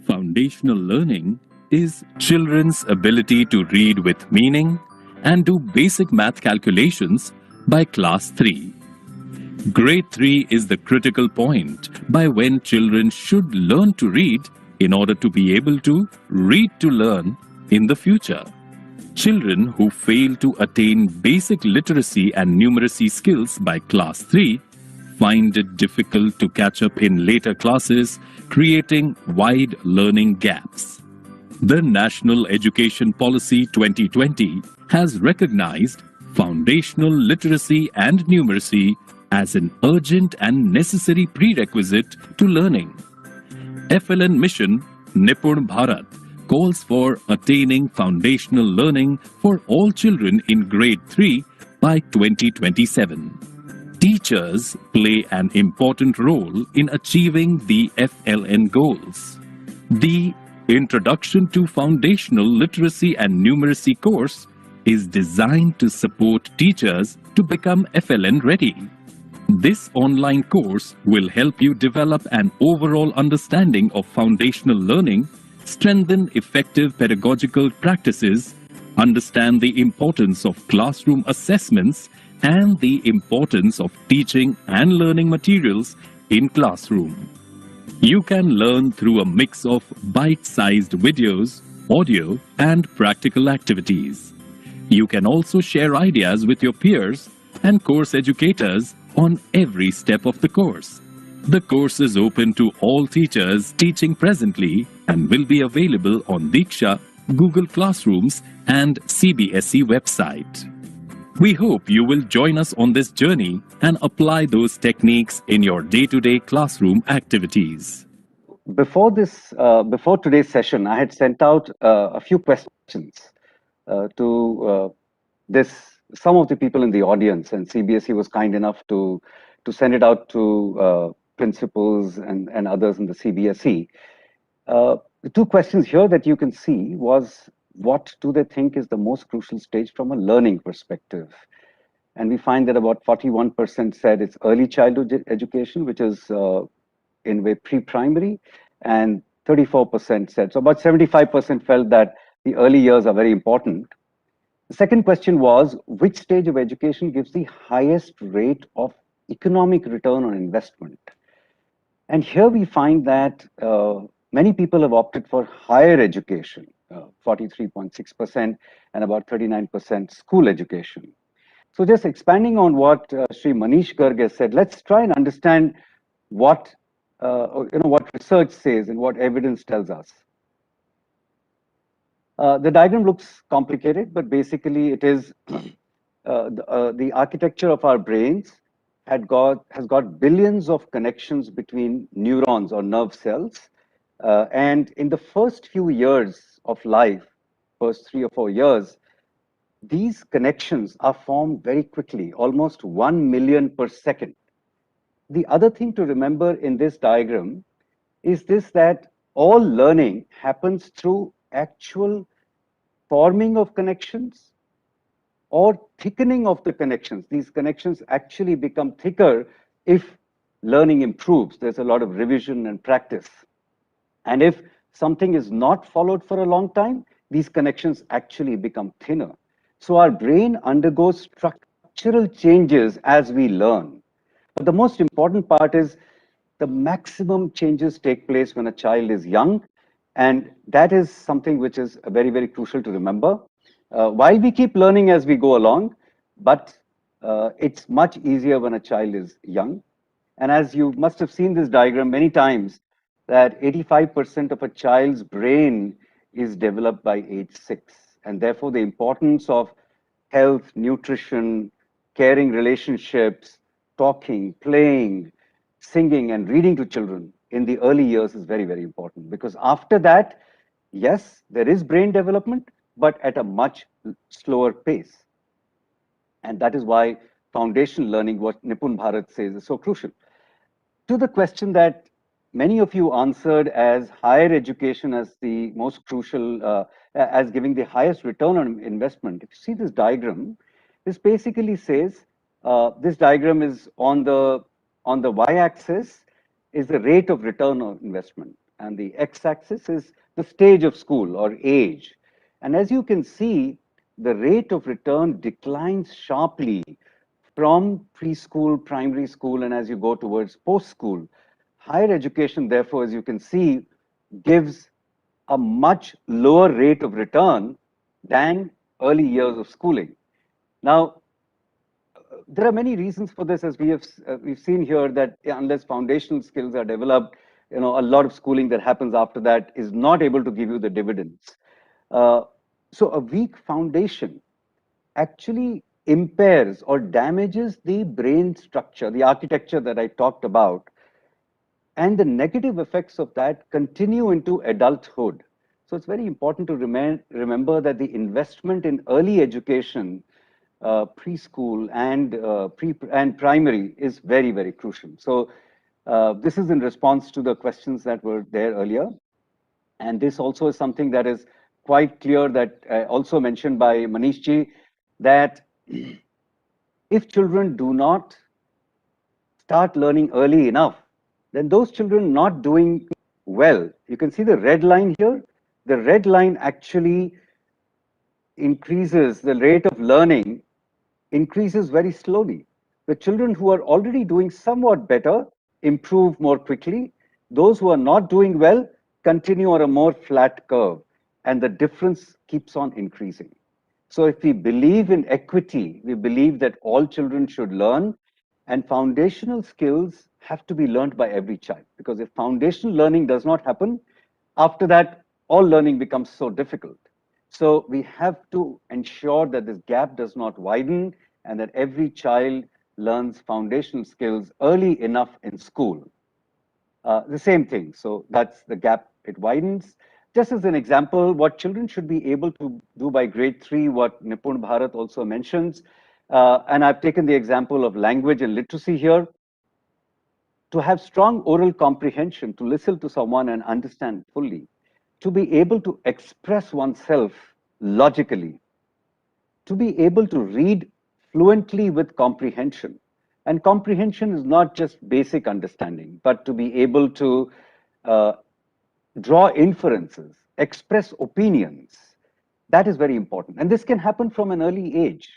Foundational learning is children's ability to read with meaning and do basic math calculations by class 3. Grade 3 is the critical point by when children should learn to read in order to be able to read to learn in the future. Children who fail to attain basic literacy and numeracy skills by class 3 find it difficult to catch up in later classes, creating wide learning gaps. The National Education Policy 2020 has recognized foundational literacy and numeracy as an urgent and necessary prerequisite to learning. FLN mission Nipun Bharat calls for attaining foundational learning for all children in grade 3 by 2027. Teachers play an important role in achieving the FLN goals. The Introduction to Foundational Literacy and Numeracy course is designed to support teachers to become FLN ready. This online course will help you develop an overall understanding of foundational learning, strengthen effective pedagogical practices, understand the importance of classroom assessments, and the importance of teaching and learning materials in classroom. You can learn through a mix of bite-sized videos, audio, and practical activities. You can also share ideas with your peers and course educators on every step of the course. The course is open to all teachers teaching presently and will be available on Diksha, Google Classrooms, and CBSE website. We hope you will join us on this journey and apply those techniques in your day-to-day classroom activities. Before today's session, I had sent out a few questions to some of the people in the audience, and CBSE was kind enough to send it out to principals and others in the CBSE. The two questions here that you can see was, what do they think is the most crucial stage from a learning perspective? And we find that about 41% said it's early childhood education, which is in a way pre-primary, and 34% said, so about 75% felt that the early years are very important. The second question was, which stage of education gives the highest rate of economic return on investment? And here we find that many people have opted for higher education, 43.6%, and about 39% school education. So just expanding on what Sri Manish Garg has said, let's try and understand what research says and what evidence tells us. The diagram looks complicated, but basically it is the architecture of our brains has got billions of connections between neurons or nerve cells. And in the first few years of life, first 3 or 4 years, these connections are formed very quickly, almost 1 million per second. The other thing to remember in this diagram is this, that all learning happens through actual forming of connections or thickening of the connections. These connections actually become thicker if learning improves. There's a lot of revision and practice. And if something is not followed for a long time, these connections actually become thinner. So our brain undergoes structural changes as we learn. But the most important part is the maximum changes take place when a child is young. And that is something which is very, very crucial to remember. While we keep learning as we go along, but it's much easier when a child is young. And as you must have seen this diagram many times, that 85% of a child's brain is developed by age 6. And therefore, the importance of health, nutrition, caring relationships, talking, playing, singing, and reading to children in the early years is very, very important. Because after that, yes, there is brain development, but at a much slower pace. And that is why foundation learning, what Nipun Bharat says, is so crucial. To the question that many of you answered as higher education as the most crucial, as giving the highest return on investment. If you see this diagram, this basically says, this diagram is on the y-axis is the rate of return on investment. and the x-axis is the stage of school or age. And as you can see, the rate of return declines sharply from preschool, primary school, and as you go towards post-school. Higher education, therefore, as you can see, gives a much lower rate of return than early years of schooling. Now, there are many reasons for this, as we've seen here, that unless foundational skills are developed, a lot of schooling that happens after that is not able to give you the dividends. So a weak foundation actually impairs or damages the brain structure, the architecture that I talked about, and the negative effects of that continue into adulthood. So it's very important to remember that the investment in early education, preschool and primary, is very, very crucial. So this is in response to the questions that were there earlier. And this also is something that is quite clear, that also mentioned by Manishji, that if children do not start learning early enough, then those children not doing well. You can see the red line here. The red line actually increases the rate of learning, increases very slowly. The children who are already doing somewhat better improve more quickly. Those who are not doing well continue on a more flat curve, and the difference keeps on increasing. So if we believe in equity, we believe that all children should learn, and foundational skills have to be learned by every child. Because if foundational learning does not happen, after that, all learning becomes so difficult. So we have to ensure that this gap does not widen and that every child learns foundational skills early enough in school. The same thing. So that's the gap, it widens. Just as an example, what children should be able to do by grade 3, what Nipun Bharat also mentions, and I've taken the example of language and literacy here. To have strong oral comprehension, to listen to someone and understand fully, to be able to express oneself logically, to be able to read fluently with comprehension. And comprehension is not just basic understanding, but to be able to uh, draw inferences, express opinions. That is very important. And this can happen from an early age.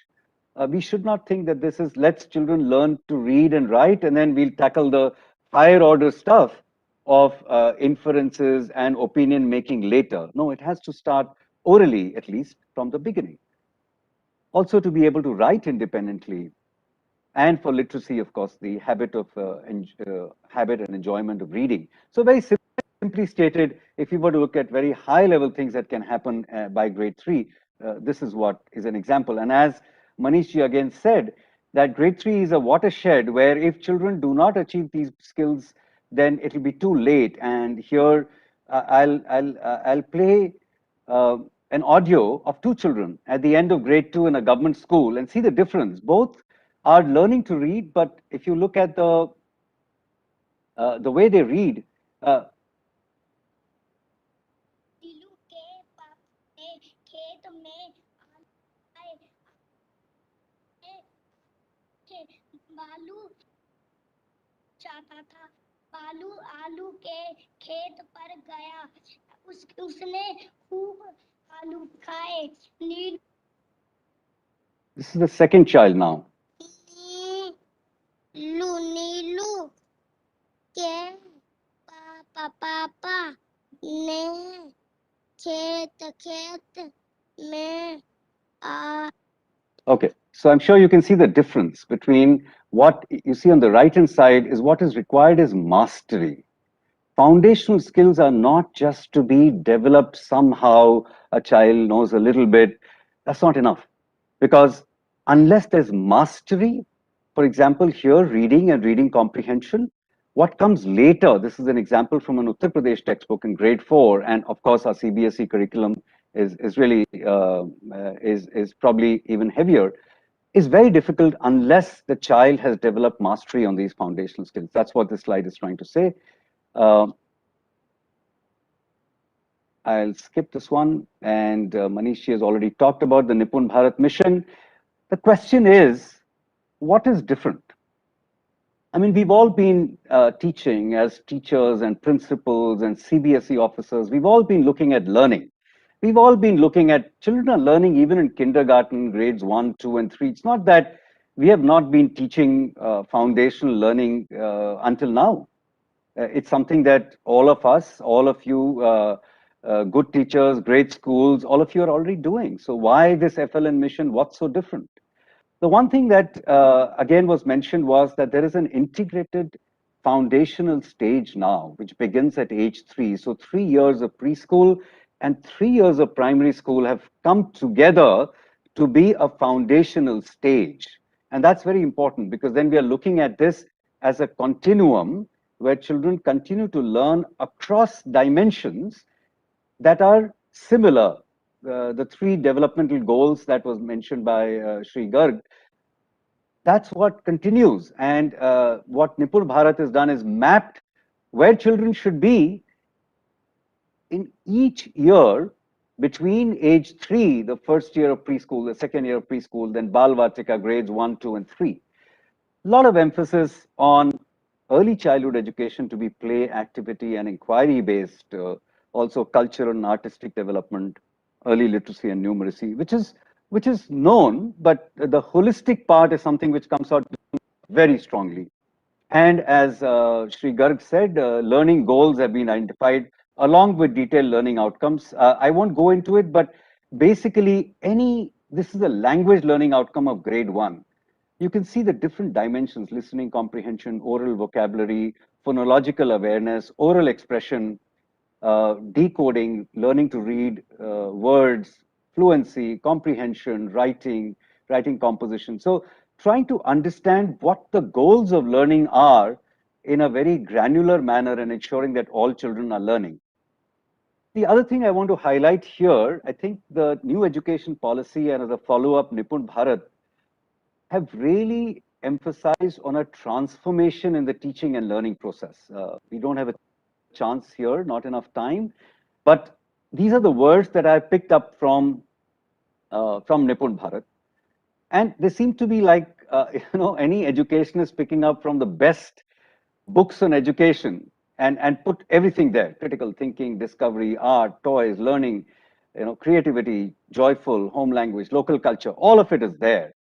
We should not think that this is let's children learn to read and write, and then we'll tackle the higher order stuff of inferences and opinion making later. No, it has to start orally, at least from the beginning. Also, to be able to write independently, and for literacy, of course, the habit and enjoyment of reading. So very simply stated, if you were to look at very high level things that can happen by grade 3, this is what is an example. And as Manishji again said, that grade 3 is a watershed where if children do not achieve these skills, then it will be too late. And here I'll play an audio of 2 children at the end of grade 2 in a government school and see the difference. Both are learning to read, but if you look at the way they read, बालू चाहता था बालू आलू के खेत पर गया उसने खूब आलू खाए नीलू This is the second child now. नीलू के पापा ने खेत में Okay, so I'm sure you can see the difference between what you see on the right-hand side is what is required is mastery. Foundational skills are not just to be developed somehow, a child knows a little bit. That's not enough. Because unless there's mastery, for example, here, reading and reading comprehension, what comes later, this is an example from an Uttar Pradesh textbook in grade 4, and of course our CBSE curriculum is really, is probably even heavier, is very difficult unless the child has developed mastery on these foundational skills. That's what this slide is trying to say. I'll skip this one, and Manishi has already talked about the Nipun Bharat mission. The question is, what is different? I mean, we've all been teaching as teachers and principals and CBSE officers. We've all been looking at learning. We've all been looking at children are learning even in kindergarten, grades 1, 2, and 3. It's not that we have not been teaching foundational learning until now. It's something that all of us, all of you, good teachers, great schools, all of you are already doing. So why this FLN mission? What's so different? The one thing that again was mentioned was that there is an integrated foundational stage now, which begins at age 3. So 3 years of preschool and 3 years of primary school have come together to be a foundational stage. And that's very important because then we are looking at this as a continuum where children continue to learn across dimensions that are similar. The three developmental goals that was mentioned by Sri Garg, that's what continues. And what Nipur Bharat has done is mapped where children should be in each year between age 3, the first year of preschool, the second year of preschool, then Bal Vatika grades 1, 2, and 3. A lot of emphasis on early childhood education to be play, activity, and inquiry based, also cultural and artistic development, early literacy and numeracy, which is known, but the holistic part is something which comes out very strongly. And as Sri Garg said, learning goals have been identified along with detailed learning outcomes. I won't go into it, but basically this is a language learning outcome of grade 1. You can see the different dimensions: listening comprehension, oral vocabulary, phonological awareness, oral expression, decoding, learning to read words, fluency, comprehension, writing composition. So trying to understand what the goals of learning are in a very granular manner and ensuring that all children are learning. The other thing I want to highlight here, I think the new education policy and as a follow-up Nipun Bharat have really emphasized on a transformation in the teaching and learning process. We don't have a chance here, not enough time, but these are the words that I picked up from Nipun Bharat, and they seem to be like any educationist picking up from the best books on education and put everything there: critical thinking, discovery, art, toys, learning, creativity, joyful, home language, local culture. All of it is there.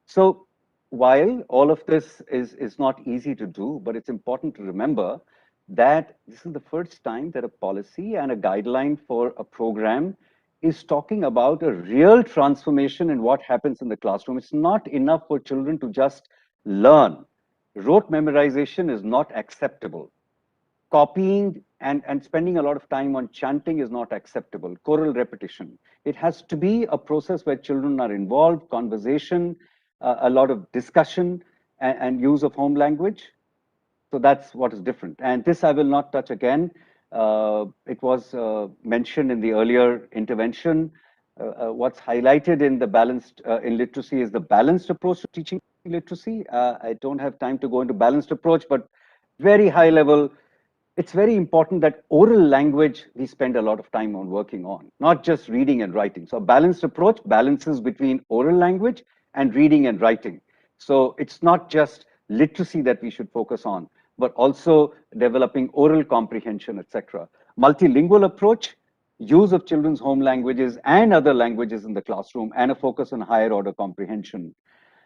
So while all of this is not easy to do, but it's important to remember that this is the first time that a policy and a guideline for a program is talking about a real transformation in what happens in the classroom. It's not enough for children to just learn. Rote memorization is not acceptable. Copying and spending a lot of time on chanting is not acceptable. Choral repetition. It has to be a process where children are involved, conversation, a lot of discussion and use of home language. So that's what is different. And this I will not touch again. It was mentioned in the earlier intervention. What's highlighted in the balanced in literacy is the balanced approach to teaching literacy. I don't have time to go into balanced approach, but very high level. It's very important that oral language we spend a lot of time on working on, not just reading and writing. So a balanced approach balances between oral language and reading and writing. So it's not just literacy that we should focus on, but also developing oral comprehension, etc. Multilingual approach, use of children's home languages and other languages in the classroom, and a focus on higher order comprehension.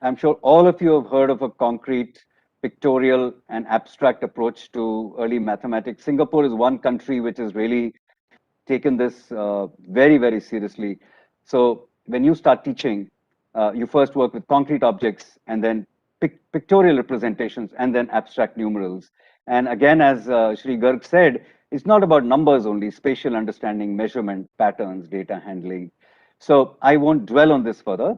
I'm sure all of you have heard of a concrete, pictorial, and abstract approach to early mathematics. Singapore is one country which has really taken this very, very seriously. So when you start teaching, you first work with concrete objects and then pictorial representations and then abstract numerals. And again, as Sri Garg said, it's not about numbers only: spatial understanding, measurement, patterns, data handling. So I won't dwell on this further.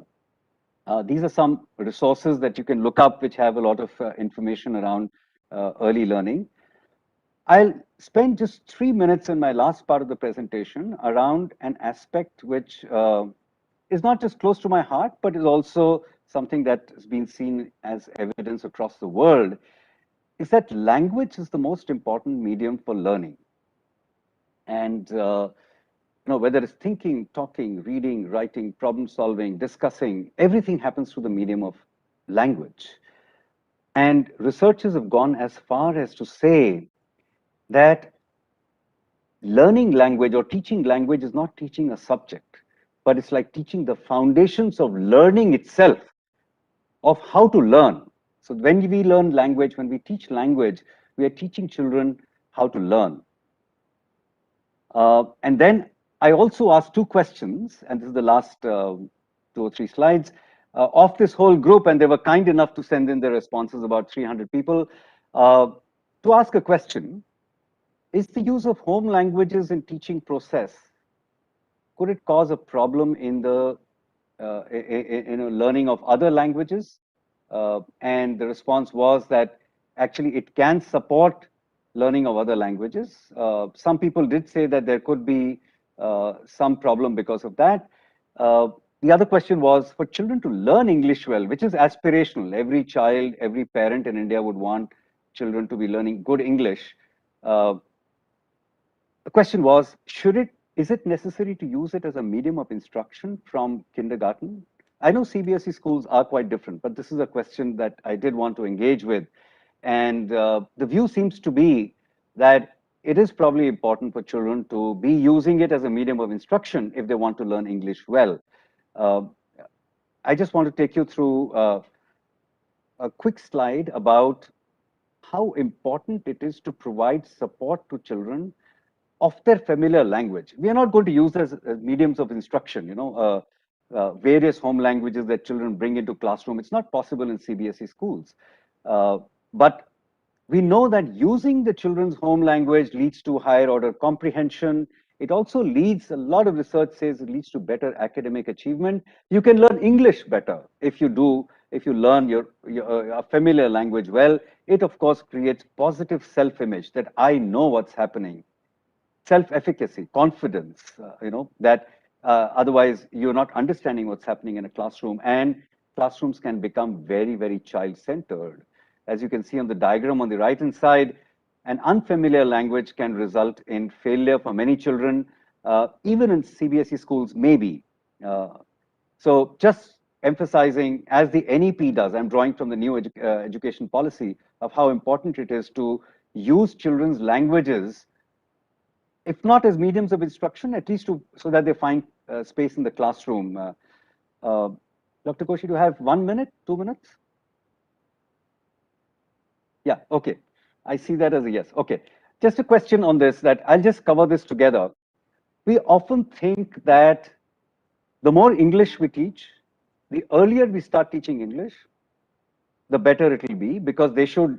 These are some resources that you can look up which have a lot of information around early learning. I'll spend just 3 minutes in my last part of the presentation around an aspect which is not just close to my heart, but is also something that has been seen as evidence across the world, is that language is the most important medium for learning. And whether it's thinking, talking, reading, writing, problem solving, discussing, everything happens through the medium of language. And researchers have gone as far as to say that learning language or teaching language is not teaching a subject, but it's like teaching the foundations of learning itself, of how to learn. So when we learn language, when we teach language, we are teaching children how to learn. And then I also asked two questions, and this is the last 2 or 3 slides of this whole group, and they were kind enough to send in their responses, about 300 people, to ask a question. Is the use of home languages in teaching process, could it cause a problem in the learning of other languages? And the response was that actually it can support learning of other languages. Some people did say that there could be some problem because of that. The other question was for children to learn English well, which is aspirational. Every child, every parent in India would want children to be learning good English. The question was, is it necessary to use it as a medium of instruction from kindergarten? I know CBSE schools are quite different, but this is a question that I did want to engage with. And the view seems to be that it is probably important for children to be using it as a medium of instruction if they want to learn English well. I just want to take you through a quick slide about how important it is to provide support to children of their familiar language. We are not going to use this as mediums of instruction, various home languages that children bring into classroom. It's not possible in CBSE schools. But we know that using the children's home language leads to higher order comprehension. It also leads, a lot of research says it leads to better academic achievement. You can learn English better if you learn your familiar language well. It of course creates positive self-image that I know what's happening, self-efficacy, confidence, that otherwise you're not understanding what's happening in a classroom, and classrooms can become very, very child-centered. As you can see on the diagram on the right-hand side, an unfamiliar language can result in failure for many children, even in CBSE schools, maybe. So just emphasizing, as the NEP does, I'm drawing from the new education policy, of how important it is to use children's languages, if not as mediums of instruction, at least so that they find space in the classroom. Dr. Koshi, do you have 1 minute, 2 minutes? Yeah, okay. I see that as a yes. Okay. Just a question on this, that I'll just cover this together. We often think that the more English we teach, the earlier we start teaching English, the better it will be, because they should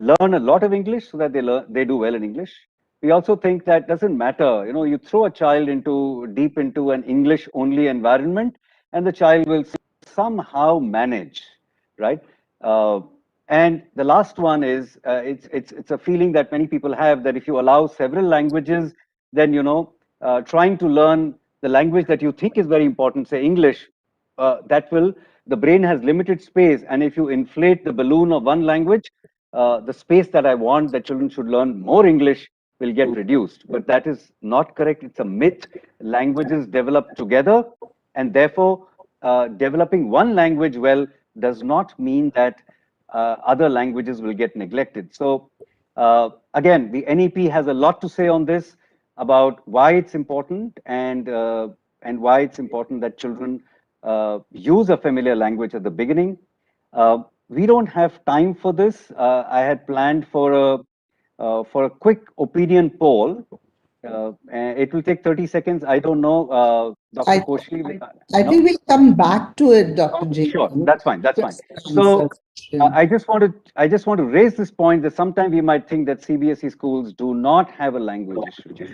learn a lot of English so that they do well in English. We also think that doesn't matter. You throw a child deep into an English only environment, and the child will somehow manage, right? And the last one is it's a feeling that many people have, that if you allow several languages, then trying to learn the language that you think is very important, say English, the brain has limited space, and if you inflate the balloon of one language, the space that I want that children should learn more English will get reduced. But that is not correct. It's a myth. Languages develop together, and therefore developing one language well does not mean that other languages will get neglected. So again, the NEP has a lot to say on this, about why it's important, and why it's important that children use a familiar language at the beginning. We don't have time for this. I had planned for a quick opinion poll. It will take 30 seconds. I don't know, Dr. Koshli. I think we'll come back to it, Dr. J. Sure, that's fine. That's fine. So I just want to raise this point that sometimes we might think that CBSE schools do not have a language issue,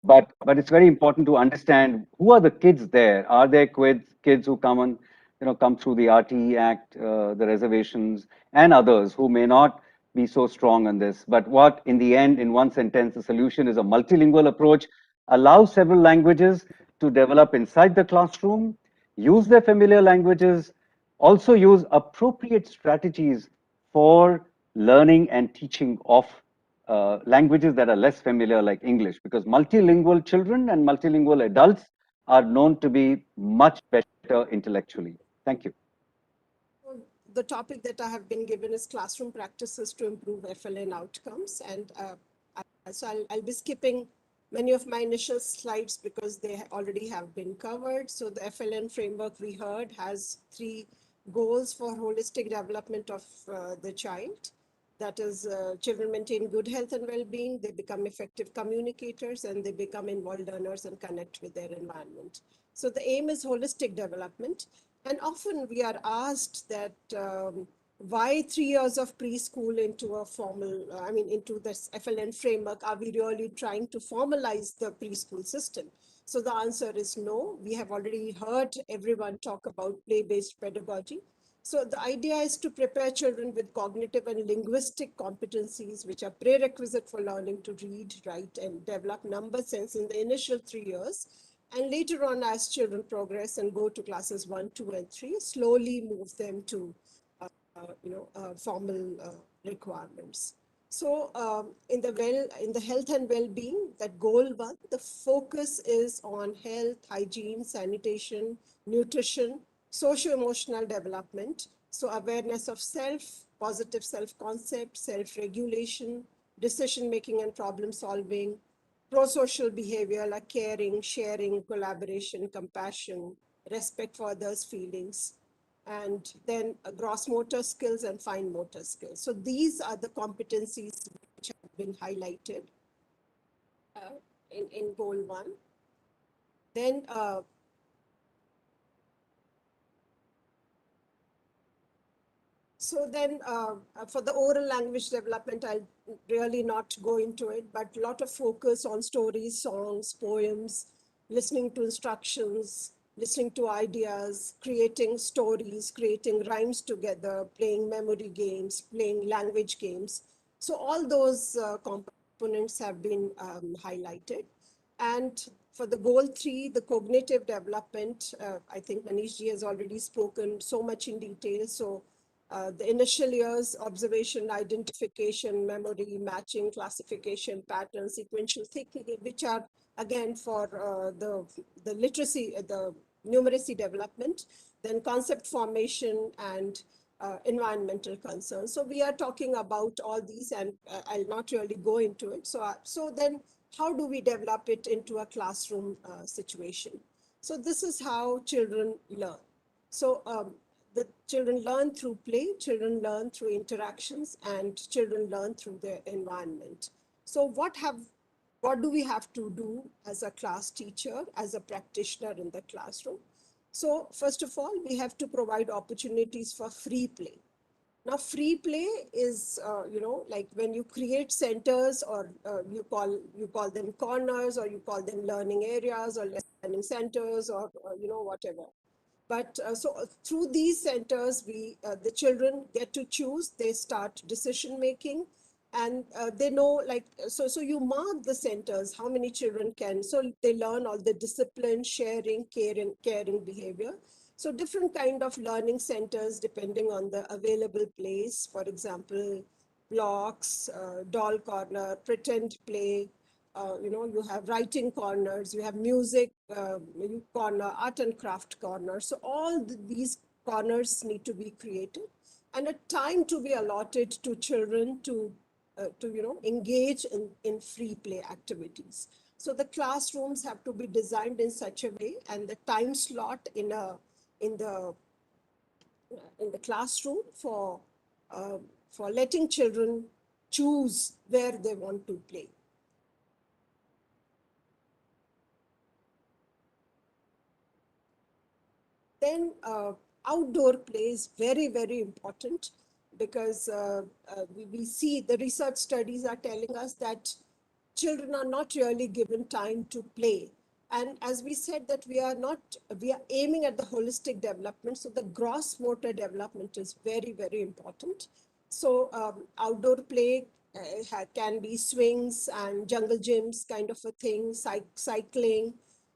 but it's very important to understand who are the kids there. Are there kids who come through the RTE Act, the reservations, and others who may not be so strong on this? But what, in the end, in one sentence, the solution is a multilingual approach. Allow several languages to develop inside the classroom. Use their familiar languages. Also use appropriate strategies for learning and teaching of languages that are less familiar, like English, because multilingual children and multilingual adults are known to be much better intellectually. Thank you. the topic that I have been given is classroom practices to improve FLN outcomes. And so I'll be skipping many of my initial slides because they already have been covered. So the FLN framework we heard has 3 goals for holistic development of the child. That is, children maintain good health and well-being, they become effective communicators, and they become involved learners and connect with their environment. So the aim is holistic development. And often we are asked that why 3 years of preschool into a formal, into this FLN framework, are we really trying to formalize the preschool system? So the answer is no. We have already heard everyone talk about play-based pedagogy. So the idea is to prepare children with cognitive and linguistic competencies, which are prerequisite for learning to read, write, and develop number sense in the initial 3 years. And later on, as children progress and go to classes 1, 2, and 3, slowly move them to formal requirements. So in the health and well-being, that goal 1, the focus is on health, hygiene, sanitation, nutrition, socio-emotional development. So awareness of self, positive self-concept, self-regulation, decision-making and problem-solving, pro-social behavior like caring, sharing, collaboration, compassion, respect for others' feelings, and then gross motor skills and fine motor skills. So these are the competencies which have been highlighted in goal 1. Then for the oral language development, I'll really not go into it, but a lot of focus on stories, songs, poems, listening to instructions, listening to ideas, creating stories, creating rhymes together, playing memory games, playing language games. So all those components have been highlighted. And for the goal 3, the cognitive development, I think Manishji has already spoken so much in detail. So the initial years, observation, identification, memory, matching, classification, pattern, sequential thinking, which are again for the literacy, the numeracy development, then concept formation and environmental concerns. So we are talking about all these, and I'll not really go into it. So then how do we develop it into a classroom situation? So this is how children learn. So the children learn through play, children learn through interactions, and children learn through their environment. So what do we have to do as a class teacher, as a practitioner in the classroom? So first of all, we have to provide opportunities for free play. Now, free play is, like when you create centers, or you call them corners, or you call them learning areas, or learning centers, or whatever. But through these centers, the children get to choose. They start decision making, and they know, like, so you mark the centers, how many children can. So they learn all the discipline, sharing, caring behavior. So different kind of learning centers depending on the available place. For example, blocks, doll corner, pretend play. You have writing corners, you have music corner, art and craft corner. So all these corners need to be created, and a time to be allotted to children to engage in free play activities. So the classrooms have to be designed in such a way, and the time slot in the classroom for letting children choose where they want to play. Then outdoor play is very, very important, because we see the research studies are telling us that children are not really given time to play. And as we said, that we are aiming at the holistic development. So the gross motor development is very, very important. So outdoor play can be swings and jungle gyms kind of a thing, cycling,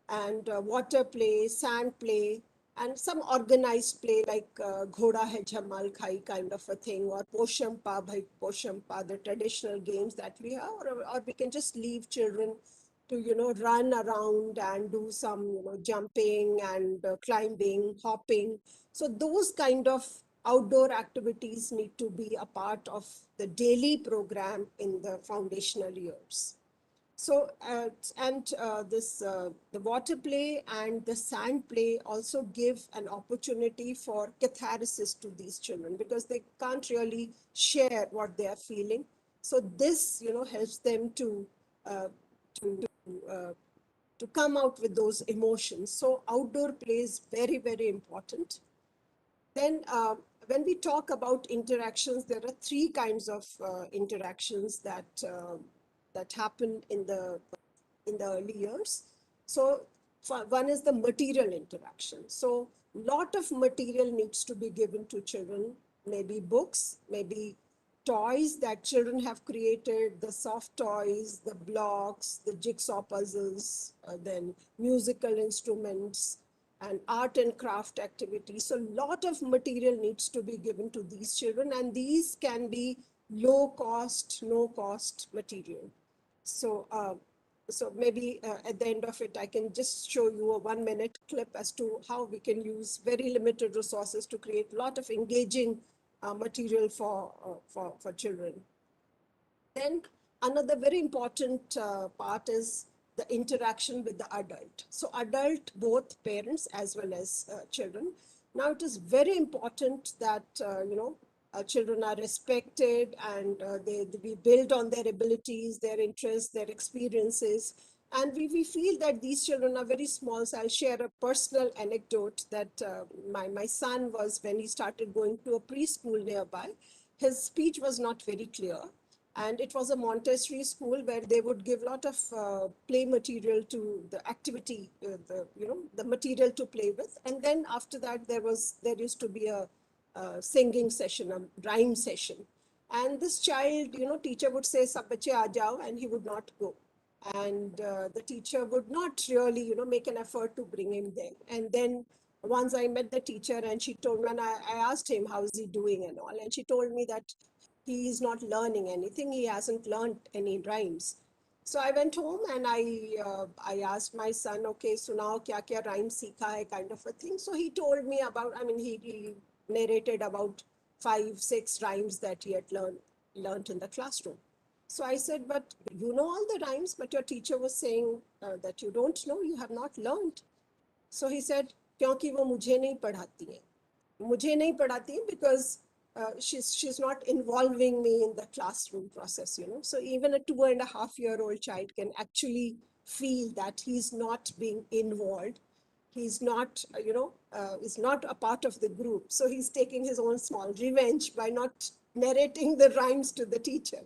and water play, sand play, and some organized play like Ghoda Hai Jamal Khai kind of a thing, or Poshampa Bhai Poshampa, the traditional games that we have, or we can just leave children to run around and do some jumping and climbing, hopping. So those kind of outdoor activities need to be a part of the daily program in the foundational years. So, the water play and the sand play also give an opportunity for catharsis to these children because they can't really share what they are feeling. So this, helps them uh, to uh, to come out with those emotions. So outdoor play is very, very important. Then, when we talk about interactions, there are three kinds of interactions that happen in the early years. So, one is the material interaction. So, lot of material needs to be given to children. Maybe books, maybe toys that children have created, the soft toys, the blocks, the jigsaw puzzles, then musical instruments, and art and craft activities. So a lot of material needs to be given to these children, and these can be low cost, no cost material. So, maybe at the end of it, I can just show you a 1 minute clip as to how we can use very limited resources to create a lot of engaging material for children. Then another very important part is the interaction with the adult. So adult, both parents as well as children. Now it is very important that, children are respected and we build on their abilities, their interests, their experiences. And we feel that these children are very small. So I'll share a personal anecdote that my son was, when he started going to a preschool nearby, his speech was not very clear, and it was a Montessori school where they would give a lot of play material to the activity, the material to play with. And then after that, there used to be a singing session, a rhyme session. And this child, teacher would say, "Sab bache aa jao," and he would not go. And the teacher would not really, make an effort to bring him there. And then once I met the teacher, and she told me, and I asked him, "How is he doing?" and all. And she told me that he is not learning anything. He hasn't learned any rhymes. So I went home and I asked my son, "Okay, so now kya rhymes seekha hai," kind of a thing. So he told me about, he narrated about 5, 6 rhymes that he had learned in the classroom. So I said, "But you know all the rhymes, but your teacher was saying that you don't know, you have not learned." So he said, "क्योंकि वो मुझे नहीं पढ़ाती है." मुझे नहीं पढ़ाती है because she's not involving me in the classroom process, So even a 2.5-year-old child can actually feel that he's not being involved. He's not, is not a part of the group. So he's taking his own small revenge by not narrating the rhymes to the teacher.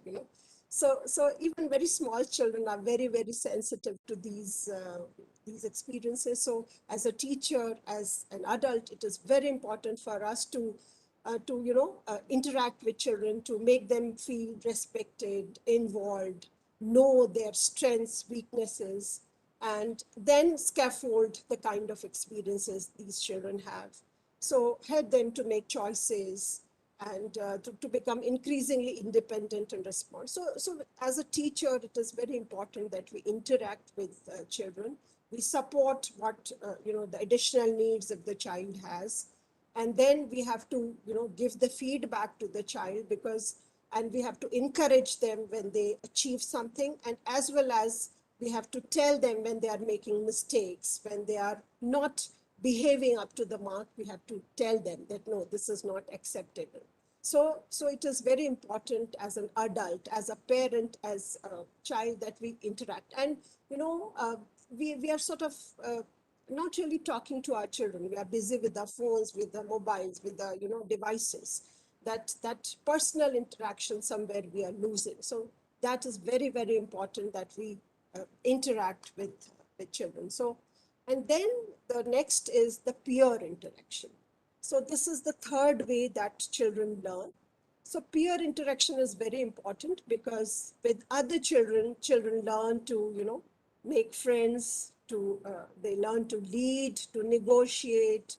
So even very small children are very, very sensitive to these experiences. So as a teacher, as an adult, it is very important for us to interact with children, to make them feel respected, involved, know their strengths, weaknesses, and then scaffold the kind of experiences these children have. So help them to make choices and to become increasingly independent and respond. So as a teacher, it is very important that we interact with children. We support what, the additional needs that the child has. And then we have to, give the feedback to the child and we have to encourage them when they achieve something, and as well as we have to tell them when they are making mistakes, when they are not behaving up to the mark. We have to tell them that, no, this is not acceptable. So it is very important as an adult, as a parent, as a child, that we interact. And, we are sort of not really talking to our children. We are busy with our phones, with the mobiles, with the, devices. That personal interaction somewhere we are losing. So that is very, very important that we interact with children. So, and then the next is the peer interaction. So this is the third way that children learn. So peer interaction is very important because with other children learn to, make friends, they learn to lead, to negotiate,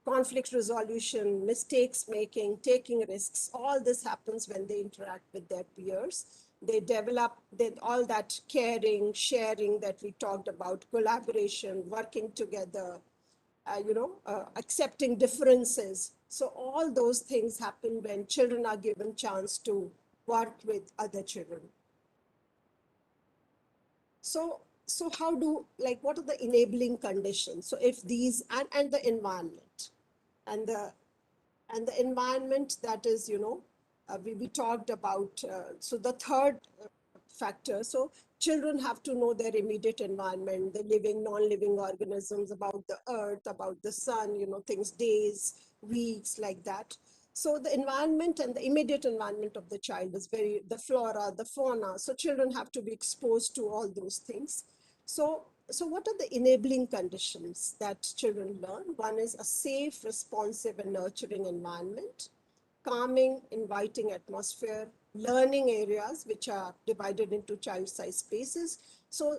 conflict resolution, mistakes making, taking risks. All this happens when they interact with their peers. They develop all that caring, sharing that we talked about, collaboration, working together, accepting differences. So all those things happen when children are given chance to work with other children. So how do, like, what are the enabling conditions? So if these, and the environment, and the environment that is, we talked about, so the third factor. So children have to know their immediate environment, the living, non-living organisms, about the earth, about the sun, things, days, weeks, like that. So the environment and the immediate environment of the child is the flora, the fauna. So children have to be exposed to all those things. So what are the enabling conditions that children learn? One is a safe, responsive, and nurturing environment, calming, inviting atmosphere, learning areas which are divided into child-sized spaces. So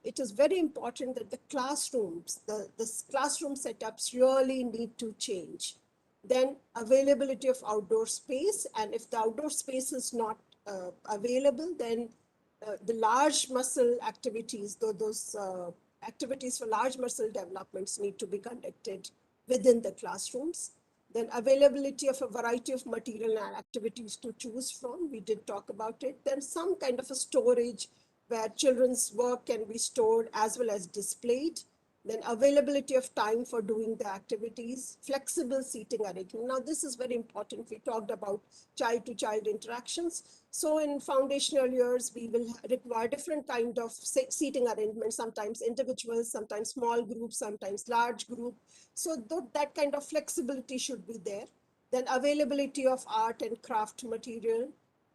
it is very important that the classrooms, the classroom setups really need to change. Then availability of outdoor space, and if the outdoor space is not available, then the large muscle activities, those activities for large muscle developments need to be conducted within the classrooms. Then availability of a variety of material and activities to choose from, we did talk about it. Then some kind of a storage where children's work can be stored as well as displayed. Then availability of time for doing the activities, flexible seating arrangement. Now this is very important. We talked about child-to-child interactions. So in foundational years, we will require different kind of seating arrangements, sometimes individuals, sometimes small groups, sometimes large group. So that kind of flexibility should be there. Then availability of art and craft material,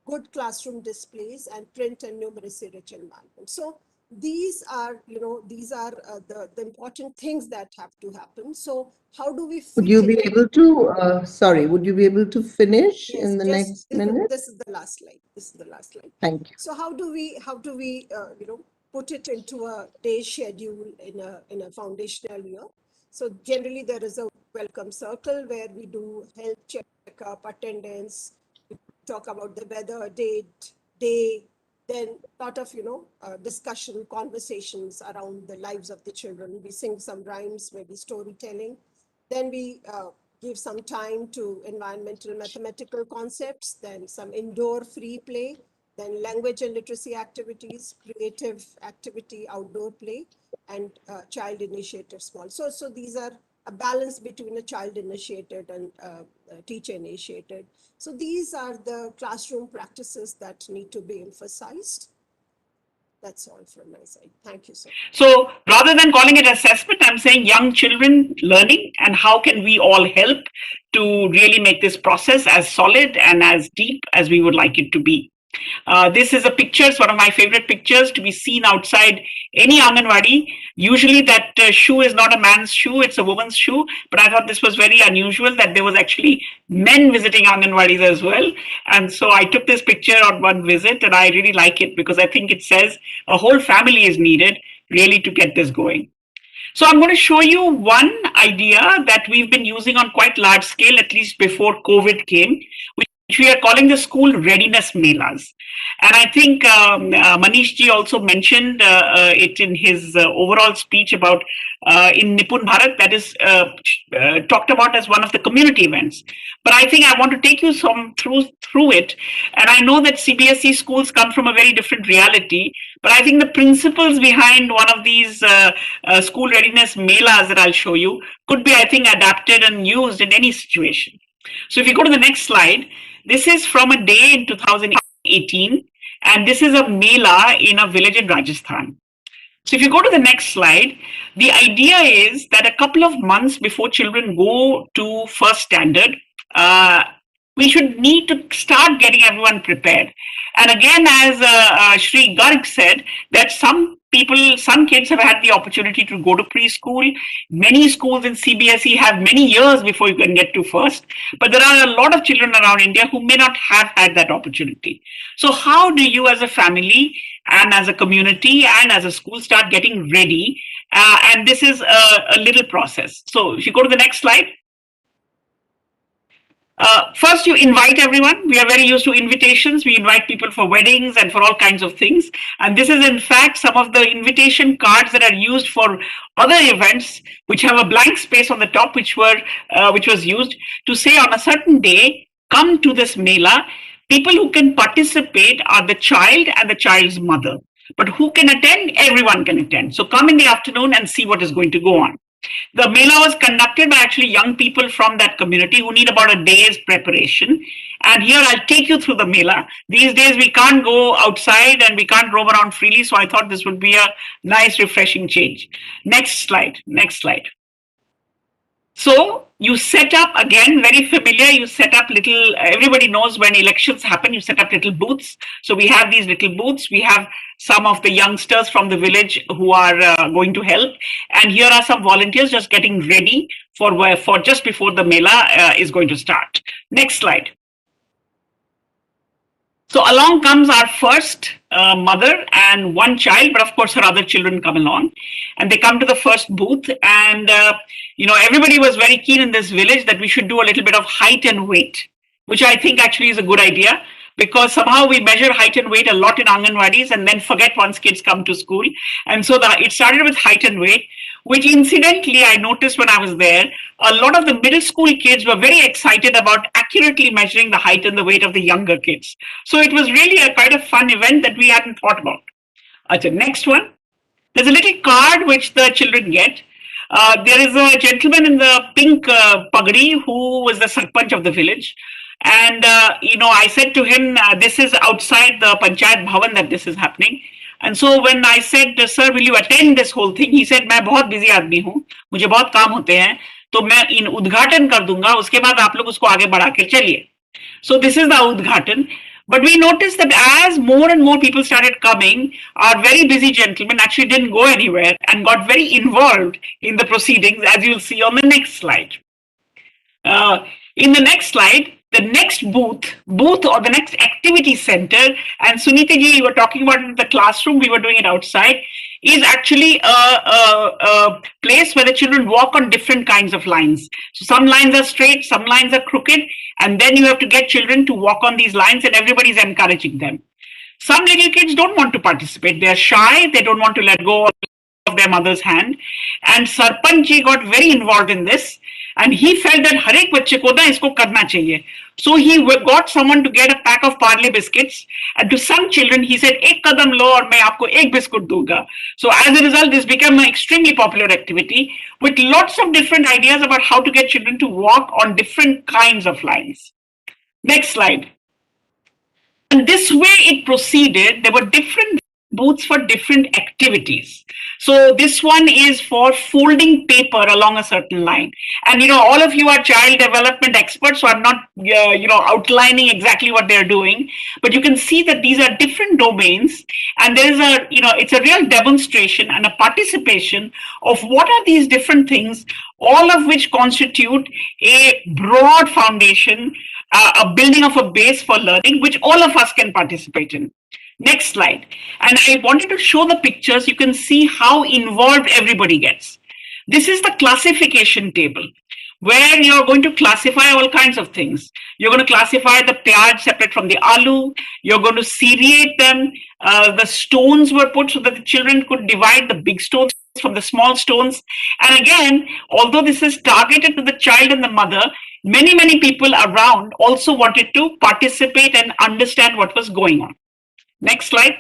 good classroom displays, and print and numeracy rich environment. So these are the important things that have to happen. So how do we Would fit you be in? able to, sorry, would you be able to finish Yes, in the just next minute? this is the last slide. This is the last slide. Thank you. So how do we put it into a day schedule in a foundational year? So generally there is a welcome circle where we do health checkup, attendance, we talk about the weather, date, day, then lot of discussion, conversations around the lives of the children. We sing some rhymes, maybe storytelling. Then we give some time to environmental mathematical concepts, then some indoor free play, then language and literacy activities, creative activity, outdoor play, and child initiated small. So these are a balance between a child initiated and teacher initiated. So these are the classroom practices that need to be emphasized. That's all from my side. Thank you so much. So rather than calling it assessment, I'm saying young children learning, and how can we all help to really make this process as solid and as deep as we would like it to be. This is a picture, it's one of my favorite pictures to be seen outside any Anganwadi. Usually that shoe is not a man's shoe, it's a woman's shoe. But I thought this was very unusual that there was actually men visiting Anganwadis as well. And so I took this picture on one visit, and I really like it because I think it says a whole family is needed really to get this going. So I'm going to show you one idea that we've been using on quite large scale, at least before COVID came, which we are calling the school readiness melas. And I think Manish ji also mentioned it in his overall speech about in Nipun Bharat, that is talked about as one of the community events. But I think I want to take you through it. And I know that CBSE schools come from a very different reality, but I think the principles behind one of these school readiness melas that I'll show you could be, I think, adapted and used in any situation. So if you go to the next slide, this is from a day in 2018, and this is a mela in a village in Rajasthan. So if you go to the next slide, the idea is that a couple of months before children go to first standard, we should need to start getting everyone prepared. And again, as Shri Garg said, that some kids have had the opportunity to go to preschool. Many schools in CBSE have many years before you can get to first. But there are a lot of children around India who may not have had that opportunity. So how do you as a family and as a community and as a school start getting ready? And this is a little process. So if you go to the next slide. First, you invite everyone. We are very used to invitations. We invite people for weddings and for all kinds of things. And this is, in fact, some of the invitation cards that are used for other events, which have a blank space on the top, which was used to say on a certain day, come to this Mela. People who can participate are the child and the child's mother. But who can attend? Everyone can attend. So come in the afternoon and see what is going to go on. The Mela was conducted by actually young people from that community who need about a day's preparation. And here I'll take you through the Mela. These days we can't go outside and we can't roam around freely. So I thought this would be a nice, refreshing change. Next slide. Next slide. So you set up, again, very familiar, you set up little, everybody knows when elections happen, you set up little booths. So we have these little booths. We have some of the youngsters from the village who are going to help. And here are some volunteers just getting ready for just before the Mela is going to start. Next slide. So along comes our first mother and one child, but of course her other children come along, and they come to the first booth. And everybody was very keen in this village that we should do a little bit of height and weight, which I think actually is a good idea, because somehow we measure height and weight a lot in Anganwadis and then forget once kids come to school. And so it started with height and weight, which incidentally I noticed when I was there, a lot of the middle school kids were very excited about accurately measuring the height and the weight of the younger kids. So it was really a kind of fun event that we hadn't thought about. Okay, next one. There's a little card which the children get. There is a gentleman in the pink pagadi who was the sarpanch of the village. And, I said to him, this is outside the Panchayat Bhavan that this is happening. And so when I said, sir, will you attend this whole thing? He said, मैं बहुत busy आदमी हूँ, मुझे बहुत काम होते हैं, तो मैं इन उद्घाटन कर दूंगा, उसके बाद आप लोग उसको आगे बढ़ा के चलिए. So this is the udghatan. But we noticed that as more and more people started coming, our very busy gentleman actually didn't go anywhere and got very involved in the proceedings, as you'll see on the next slide. In the next slide, the next booth or the next activity center, and Sunita ji, you were talking about it in the classroom, we were doing it outside, is actually a place where the children walk on different kinds of lines. So some lines are straight, some lines are crooked, and then you have to get children to walk on these lines, and everybody's encouraging them. Some little kids don't want to participate. They're shy, they don't want to let go of their mother's hand. And Sarpanch ji got very involved in this, and he felt that हर एक बच्चे को ना इसको करना चाहिए. So he got someone to get a pack of Parle biscuits, and to some children he said, "एक कदम लो और मैं आपको एक बिस्कुट दूंगा." So as a result, this became an extremely popular activity with lots of different ideas about how to get children to walk on different kinds of lines. Next slide. And this way it proceeded. There were different booths for different activities. So this one is for folding paper along a certain line. And all of you are child development experts, so I'm not outlining exactly what they're doing, but you can see that these are different domains, and there is it's a real demonstration and a participation of what are these different things, all of which constitute a broad foundation, a building of a base for learning, which all of us can participate in. Next slide. And I wanted to show the pictures. You can see how involved everybody gets. This is the classification table, where you're going to classify all kinds of things. You're going to classify the pyaj separate from the aloo. You're going to seriate them. The stones were put so that the children could divide the big stones from the small stones. And again, although this is targeted to the child and the mother, many, many people around also wanted to participate and understand what was going on. Next slide.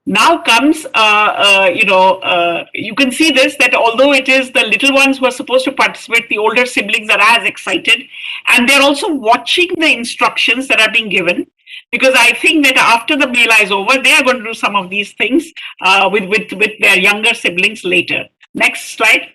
Now comes, you can see this, that although it is the little ones who are supposed to participate, the older siblings are as excited, and they're also watching the instructions that are being given, because I think that after the Mela is over, they are going to do some of these things with their younger siblings later. Next slide.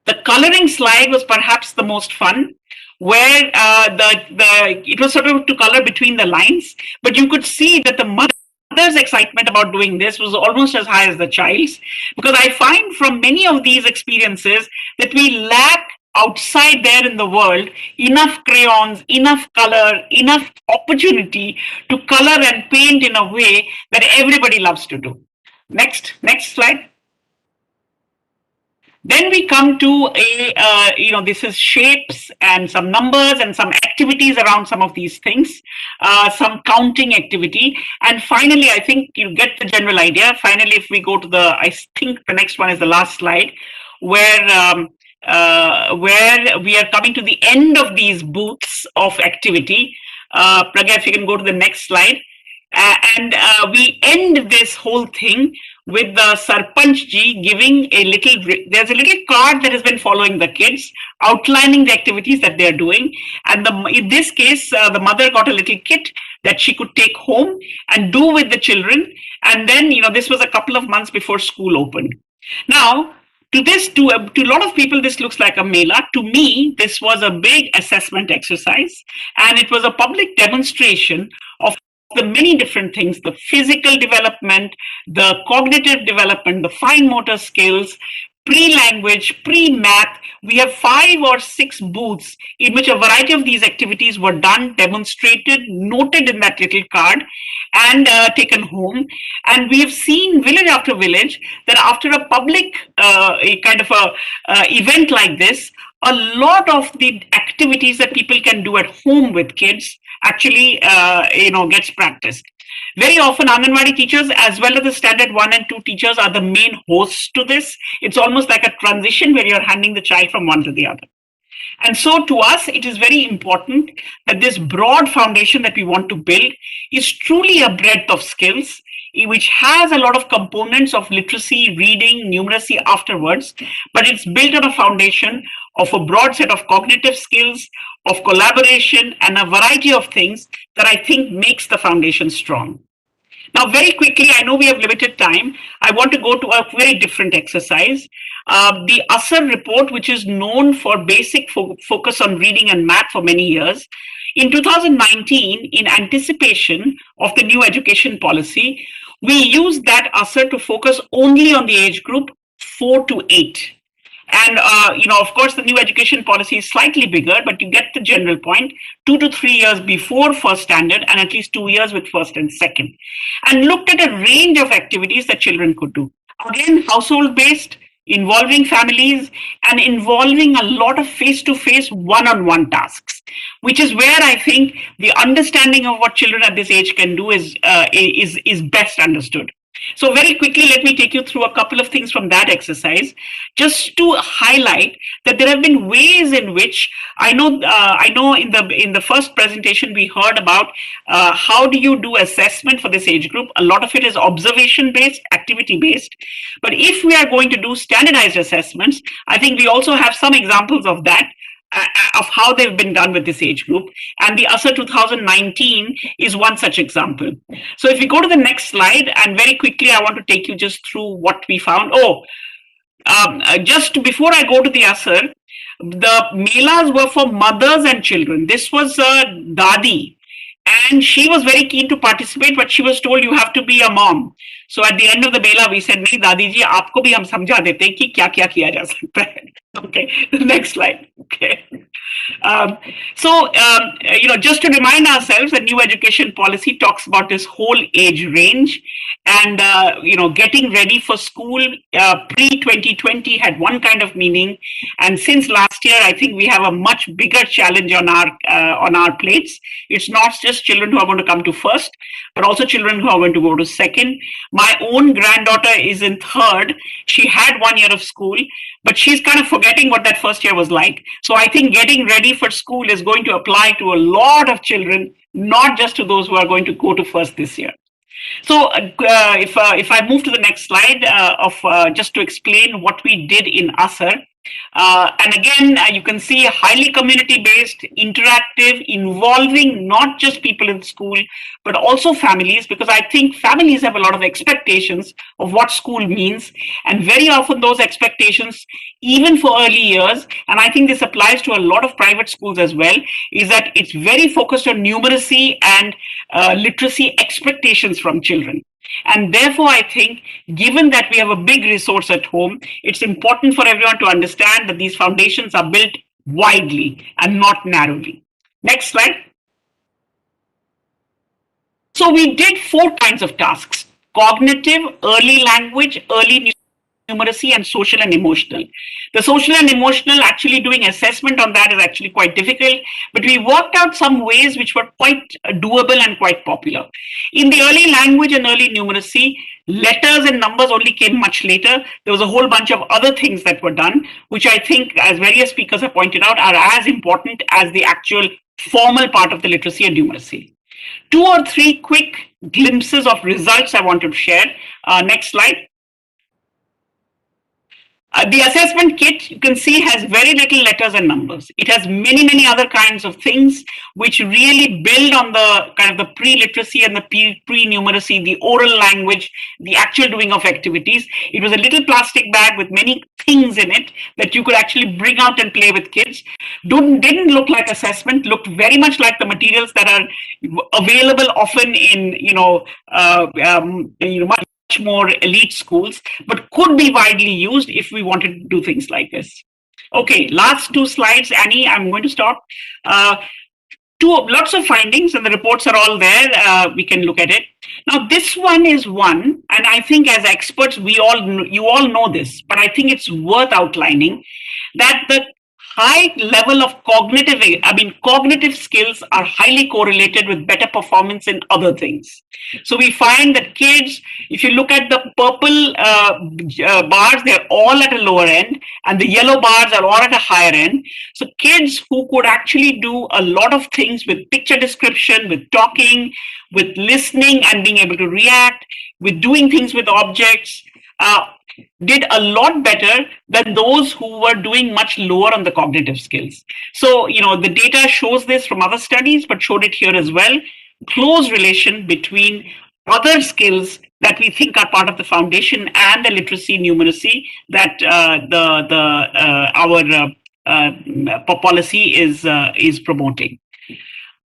The coloring slide was perhaps the most fun, where it was sort of to color between the lines, but you could see that the mother's excitement about doing this was almost as high as the child's, because I find from many of these experiences that we lack outside there in the world enough crayons, enough color, enough opportunity to color and paint in a way that everybody loves to do. Next slide. Then we come to this is shapes and some numbers and some activities around some of these things, some counting activity. And finally, I think you get the general idea. Finally, if we go to I think the next one is the last slide, where we are coming to the end of these booths of activity. Pragya, if you can go to the next slide. And we end this whole thing with the Sarpanch ji giving there's a little card that has been following the kids, outlining the activities that they're doing. And in this case, the mother got a little kit that she could take home and do with the children. And then, this was a couple of months before school opened. Now, to a lot of people, this looks like a mela. To me, this was a big assessment exercise, and it was a public demonstration of the many different things: the physical development, the cognitive development, the fine motor skills, pre-language, pre-math. We have 5 or 6 booths in which a variety of these activities were done, demonstrated, noted in that little card, and taken home. And we have seen village after village that after a public event like this, a lot of the activities that people can do at home with kids actually gets practiced. Very often, Anganwadi teachers as well as the standard 1 and 2 teachers are the main hosts to this. It's almost like a transition where you're handing the child from one to the other. And so to us, it is very important that this broad foundation that we want to build is truly a breadth of skills, which has a lot of components of literacy, reading, numeracy afterwards, but it's built on a foundation of a broad set of cognitive skills, of collaboration, and a variety of things that I think makes the foundation strong. Now, very quickly, I know we have limited time. I want to go to a very different exercise. The ASAR report, which is known for basic focus on reading and math for many years. In 2019, in anticipation of the new education policy, we used that ASAR to focus only on the age group 4 to 8. And, of course, the new education policy is slightly bigger, but you get the general point, 2 to 3 years before first standard and at least 2 years with first and second. And looked at a range of activities that children could do. Again, household-based, involving families, and involving a lot of face-to-face, one-on-one tasks, which is where I think the understanding of what children at this age can do is best understood. So very quickly, let me take you through a couple of things from that exercise, just to highlight that there have been ways in which I know in the first presentation we heard about how do you do assessment for this age group. A lot of it is observation based, activity based. But if we are going to do standardized assessments, I think we also have some examples of that. Of how they've been done with this age group. And the ASAR 2019 is one such example. So if we go to the next slide, and very quickly, I want to take you just through what we found. Just before I go to the ASAR, the melas were for mothers and children. This was Dadi. And she was very keen to participate, but she was told you have to be a mom. So at the end of the mela, we said, "Nahi, Dadi ji, aapko bhi hum samjha dete hain ki kya kiya ja sakta hai." Okay, next slide. Okay. Just to remind ourselves, the new education policy talks about this whole age range, and getting ready for school pre-2020 had one kind of meaning, and since last year, I think we have a much bigger challenge on our plates. It's not just children who are going to come to first, but also children who are going to go to second. My own granddaughter is in third. She had 1 year of school, but she's kind of forgetting what that first year was like. So I think getting ready for school is going to apply to a lot of children, not just to those who are going to go to first this year. So if I move to the next slide just to explain what we did in ASAR. And again, you can see highly community-based, interactive, involving not just people in school, but also families, because I think families have a lot of expectations of what school means. And very often those expectations, even for early years, and I think this applies to a lot of private schools as well, is that it's very focused on numeracy and literacy expectations from children. And therefore, I think, given that we have a big resource at home, it's important for everyone to understand that these foundations are built widely and not narrowly. Next slide. So we did 4 kinds of tasks: cognitive, early language, early numeracy and social and emotional. The social and emotional, actually doing assessment on that is actually quite difficult, but we worked out some ways which were quite doable and quite popular. In the early language and early numeracy, letters and numbers only came much later. There was a whole bunch of other things that were done, which I think, as various speakers have pointed out, are as important as the actual formal part of the literacy and numeracy. 2 or 3 quick glimpses of results I want to share. Next slide. The assessment kit, you can see, has very little letters and numbers. It has many, many other kinds of things which really build on the kind of the pre-literacy and the pre-numeracy, the oral language, the actual doing of activities. It was a little plastic bag with many things in it that you could actually bring out and play with kids. Didn't look like assessment, looked very much like the materials that are available often in, much more elite schools, but could be widely used if we wanted to do things like this. Okay, last 2 slides, Annie, I'm going to stop. Lots of findings, and the reports are all there. We can look at it. Now, this one is one, and I think as experts, you all know this, but I think it's worth outlining that the high level of cognitive skills are highly correlated with better performance in other things. So we find that kids, if you look at the purple bars, they're all at a lower end, and the yellow bars are all at a higher end. So kids who could actually do a lot of things with picture description, with talking, with listening and being able to react, with doing things with objects, did a lot better than those who were doing much lower on the cognitive skills. So, the data shows this from other studies, but showed it here as well. Close relation between other skills that we think are part of the foundation and the literacy numeracy that our policy is promoting.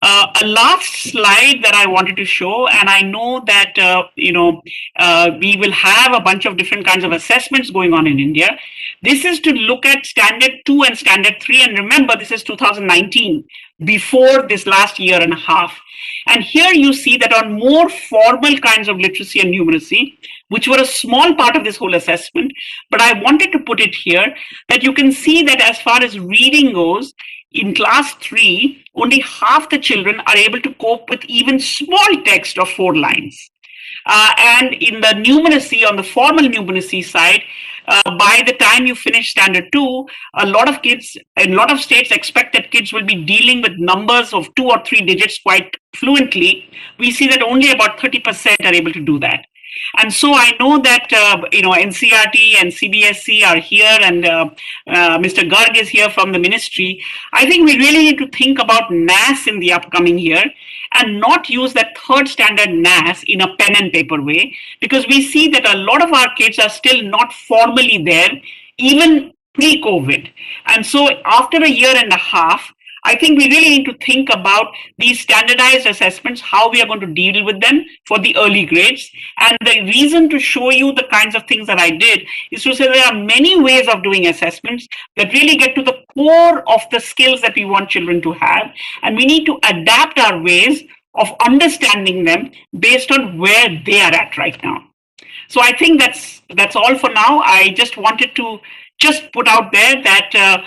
A last slide that I wanted to show, and I know that we will have a bunch of different kinds of assessments going on in India. This is to look at Standard 2 and Standard 3, and remember this is 2019, before this last year and a half. And here you see that on more formal kinds of literacy and numeracy, which were a small part of this whole assessment, but I wanted to put it here, that you can see that as far as reading goes, in class 3, only half the children are able to cope with even small text of 4 lines. And in the numeracy, on the formal numeracy side, by the time you finish Standard 2, a lot of kids, in a lot of states expect that kids will be dealing with numbers of 2 or 3 digits quite fluently. We see that only about 30% are able to do that. And so I know that, NCRT and CBSE are here, and Mr. Garg is here from the ministry. I think we really need to think about NAS in the upcoming year and not use that 3rd standard NAS in a pen and paper way, because we see that a lot of our kids are still not formally there, even pre-COVID. And so after a year and a half, I think we really need to think about these standardized assessments, how we are going to deal with them for the early grades. And the reason to show you the kinds of things that I did is to say there are many ways of doing assessments that really get to the core of the skills that we want children to have. And we need to adapt our ways of understanding them based on where they are at right now. So I think that's all for now. I just wanted to put out there that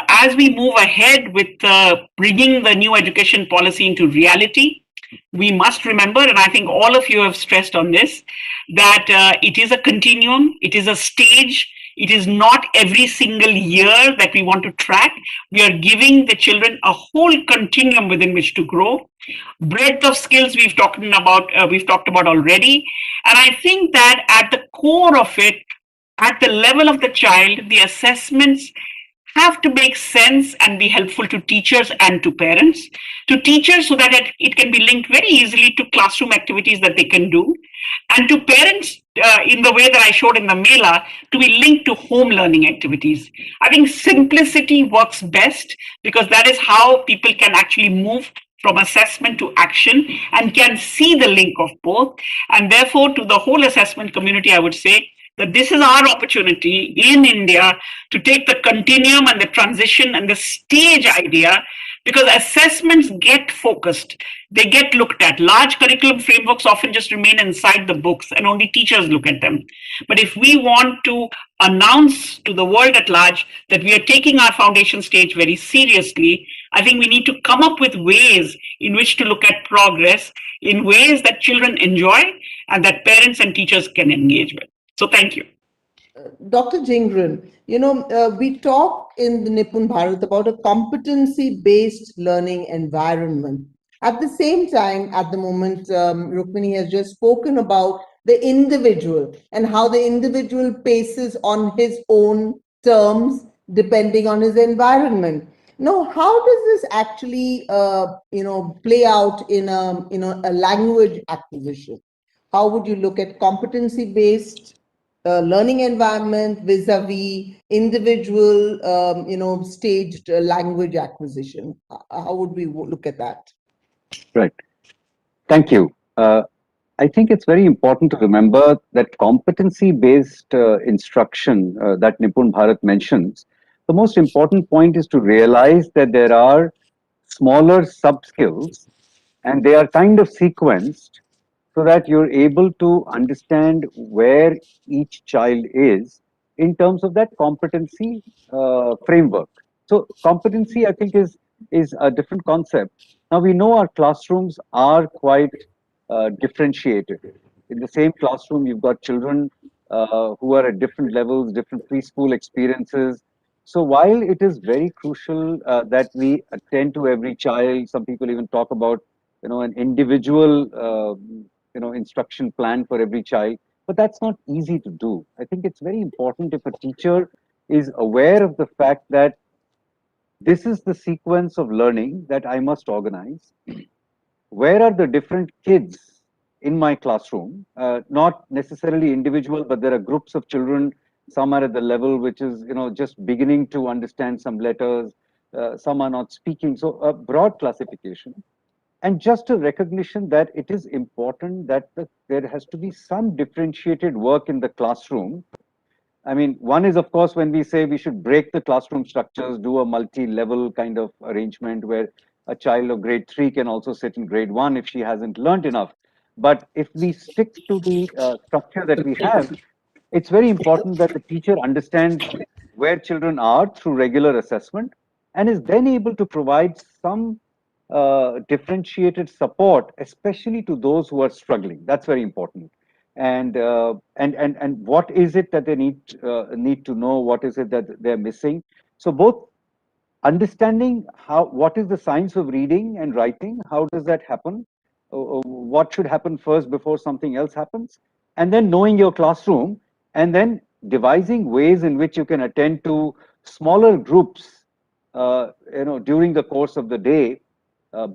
as we move ahead with bringing the new education policy into reality, we must remember, and I think all of you have stressed on this, that it is a continuum, it is a stage, it is not every single year that we want to track. We are giving the children a whole continuum within which to grow. Breadth of skills we've talked about already. And I think that at the core of it, at the level of the child, the assessments have to make sense and be helpful to teachers and to parents. To teachers so that it can be linked very easily to classroom activities that they can do. And to parents in the way that I showed in the Mela, to be linked to home learning activities. I think simplicity works best because that is how people can actually move from assessment to action and can see the link of both. And therefore, to the whole assessment community, I would say, that this is our opportunity in India to take the continuum and the transition and the stage idea because assessments get focused, they get looked at. Large curriculum frameworks often just remain inside the books and only teachers look at them. But if we want to announce to the world at large that we are taking our foundation stage very seriously, I think we need to come up with ways in which to look at progress in ways that children enjoy and that parents and teachers can engage with. So thank you. Dr. Jingran, we talk in the Nipun Bharat about a competency-based learning environment. At the same time, at the moment, Rukmini has just spoken about the individual and how the individual paces on his own terms depending on his environment. Now, how does this actually, play out in a language acquisition? How would you look at competency-based learning environment vis-a-vis individual, staged language acquisition? How would we look at that? Right. Thank you. I think it's very important to remember that competency-based instruction that Nipun Bharat mentions, the most important point is to realize that there are smaller sub-skills and they are kind of sequenced so that you're able to understand where each child is in terms of that competency framework. So competency, I think, is a different concept. Now we know our classrooms are quite differentiated. In the same classroom, you've got children who are at different levels, different preschool experiences. So while it is very crucial that we attend to every child, some people even talk about an individual instruction plan for every child, but that's not easy to do. I think it's very important if a teacher is aware of the fact that this is the sequence of learning that I must organize. Where are the different kids in my classroom? Not necessarily individual, but there are groups of children. Some are at the level which is just beginning to understand some letters. Some are not speaking. So a broad classification. And just a recognition that it is important that there has to be some differentiated work in the classroom. I mean, one is, of course, when we say we should break the classroom structures, do a multi-level kind of arrangement where a child of grade 3 can also sit in grade 1 if she hasn't learned enough. But if we stick to the structure that we have, it's very important that the teacher understands where children are through regular assessment and is then able to provide some differentiated support, especially to those who are struggling. That's very important. And what is it that they need to know? What is it that they're missing? So both understanding what is the science of reading and writing, how does that happen? What should happen first before something else happens? And then knowing your classroom and then devising ways in which you can attend to smaller groups, during the course of the day,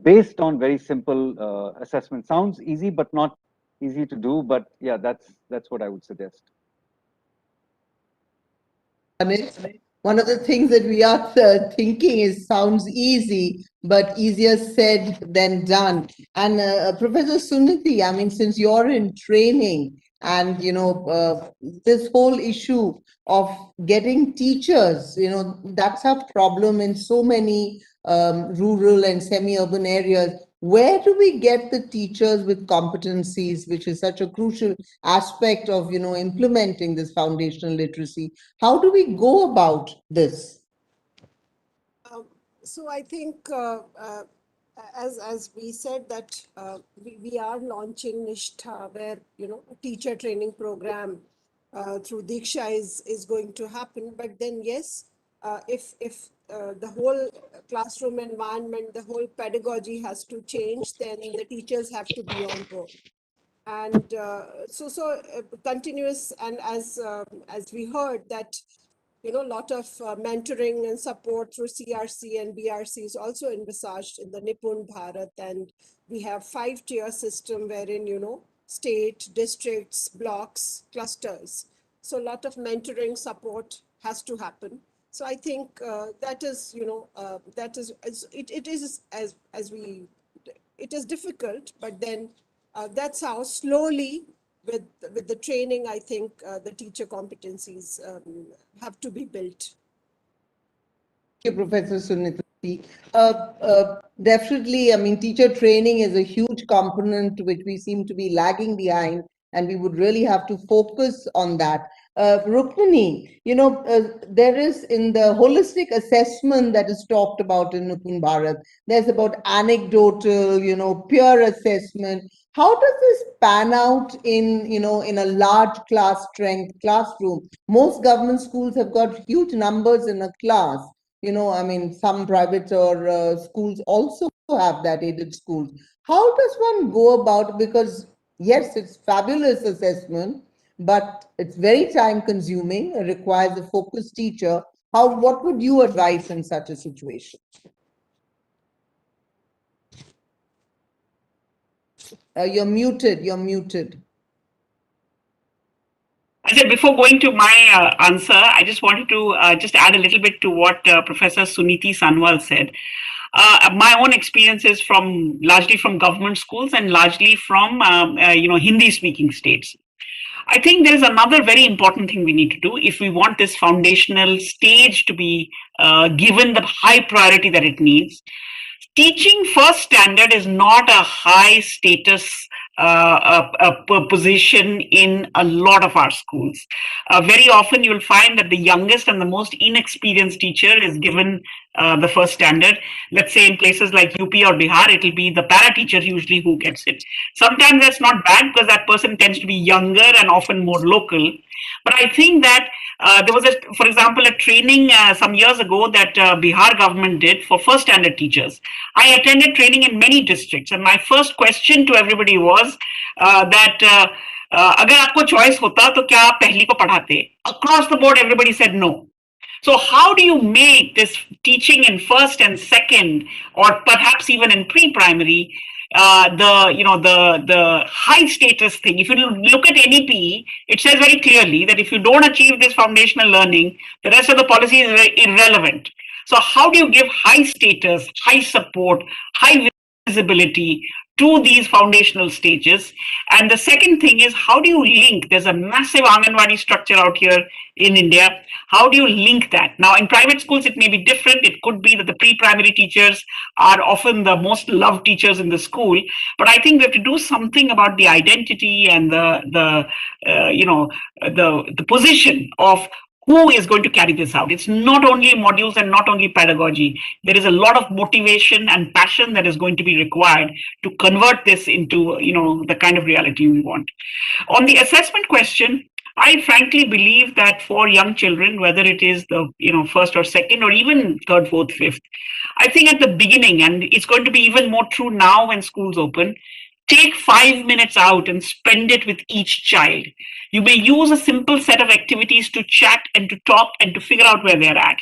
based on very simple assessment. Sounds easy, but not easy to do. But yeah, that's what I would suggest. One of the things that we are thinking is sounds easy, but easier said than done. And Professor Suniti, I mean, since you're in training and, this whole issue of getting teachers, that's a problem in so many rural and semi-urban areas. Where do we get the teachers with competencies, which is such a crucial aspect of, implementing this foundational literacy? How do we go about this? So I think, as we said that we are launching Nishtha, where a teacher training program through Diksha is going to happen. But then yes, if the whole classroom environment, the whole pedagogy has to change, then the teachers have to be on board. And so continuous, and as we heard that a lot of mentoring and support through CRC and BRC is also envisaged in the Nipun Bharat, and we have 5-tier system wherein state, districts, blocks, clusters. So a lot of mentoring support has to happen. So I think that is it is difficult, but then that's how slowly with the training, I think the teacher competencies have to be built. Thank you, Professor Sunita. Definitely, I mean, teacher training is a huge component which we seem to be lagging behind, and we would really have to focus on that. Rukmini, there is in the holistic assessment that is talked about in Nupun Bharat, there's about anecdotal, peer assessment. How does this pan out in a large class strength classroom? Most government schools have got huge numbers in a class. I mean, some private or schools also have that, aided schools. How does one go about, because yes, it's fabulous assessment, but it's very time consuming, it requires a focused teacher. What would you advise in such a situation? You're muted. I said before going to my answer, I just wanted to just add a little bit to what Professor Suniti Sanwal said. My own experiences from largely from government schools and largely from Hindi-speaking states. I think there is another very important thing we need to do if we want this foundational stage to be given the high priority that it needs. Teaching first standard is not a high status position in a lot of our schools. Very often you'll find that the youngest and the most inexperienced teacher is given the first standard. Let's say in places like UP or Bihar, it'll be the para teacher usually who gets it. Sometimes that's not bad because that person tends to be younger and often more local. But I think that there was, for example, a training some years ago that Bihar government did for first standard teachers. I attended training in many districts, and my first question to everybody was that अगर आपको choice होता तो क्या आप पहली को पढ़ाते? Across the board, everybody said no. So how do you make this teaching in first and second, or perhaps even in pre-primary, the high status thing? If you look at NEP, it says very clearly that if you don't achieve this foundational learning, the rest of the policy is irrelevant. So how do you give high status, high support, high visibility to these foundational stages? And the second thing is, how do you link? There's a massive Anganwadi structure out here in India. How do you link that? Now, in private schools, it may be different. It could be that the pre-primary teachers are often the most loved teachers in the school. But I think we have to do something about the identity and the position of who is going to carry this out. It's not only modules and not only pedagogy. There is a lot of motivation and passion that is going to be required to convert this into, the kind of reality we want. On the assessment question, I frankly believe that for young children, whether it is the first or second or even third, fourth, fifth, I think at the beginning, and it's going to be even more true now when schools open, take 5 minutes out and spend it with each child. You may use a simple set of activities to chat and to talk and to figure out where they're at.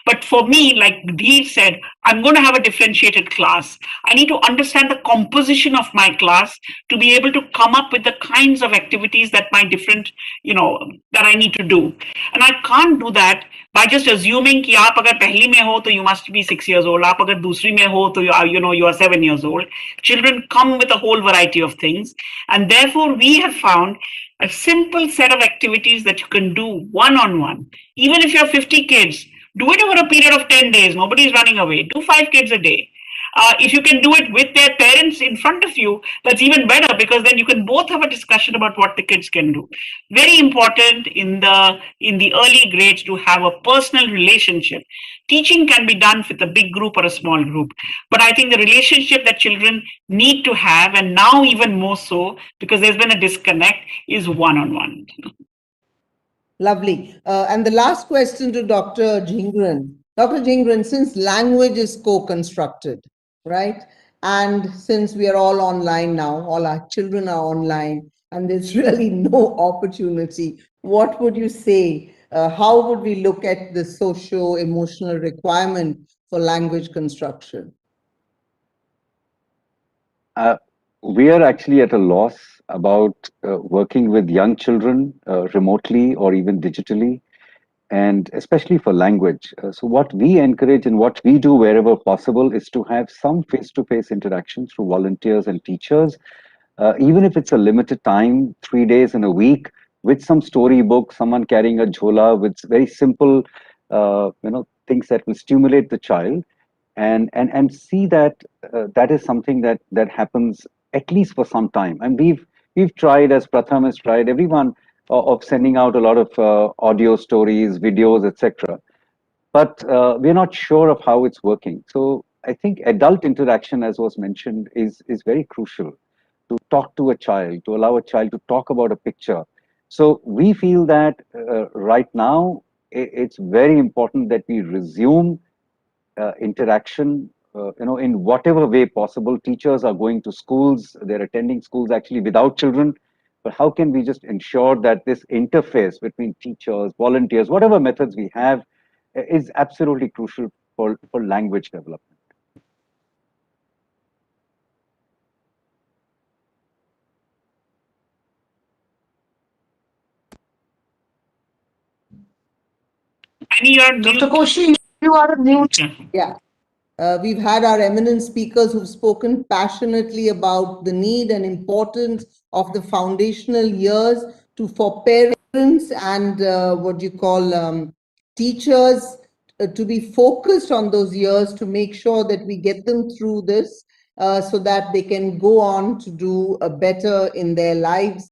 But for me, like Dheer said, I'm going to have a differentiated class. I need to understand the composition of my class to be able to come up with the kinds of activities that my different, that I need to do. And I can't do that by just assuming कि आप अगर पहली में हो तो you must be 6 years old. आप अगर दूसरी में हो तो you are 7 years old. Children come with a whole variety of things, and therefore we have found a simple set of activities that you can do one-on-one. Even if you have 50 kids, do it over a period of 10 days. Nobody is running away. Do 5 kids a day. If you can do it with their parents in front of you, that's even better, because then you can both have a discussion about what the kids can do. Very important in the early grades to have a personal relationship. Teaching can be done with a big group or a small group, but I think the relationship that children need to have, and now even more so because there's been a disconnect, is one-on-one. Lovely. And the last question to Dr. Jhingran. Dr. Jhingran, since language is co-constructed, right? And since we are all online now, all our children are online, and there's really no opportunity, what would you say? How would we look at the socio-emotional requirement for language construction? We are actually at a loss about working with young children remotely or even digitally, and especially for language. So what we encourage and what we do wherever possible is to have some face-to-face interaction through volunteers and teachers, even if it's a limited time, 3 days in a week, with some storybook, someone carrying a jhola with very simple, things that will stimulate the child. and see that that is something that happens at least for some time. And we've tried, as Pratham has tried, everyone, of sending out a lot of audio stories, videos, etc. But we're not sure of how it's working. So I think adult interaction, as was mentioned, is very crucial, to talk to a child, to allow a child to talk about a picture. So we feel that right now it's very important that we resume interaction, in whatever way possible. Teachers are going to schools, they're attending schools actually without children. But how can we just ensure that this interface between teachers, volunteers, whatever methods we have, is absolutely crucial for language development. Dr. Koshi, you are mute. Yeah. We've had our eminent speakers who've spoken passionately about the need and importance of the foundational years for parents and what you call teachers to be focused on those years, to make sure that we get them through this so that they can go on to do better in their lives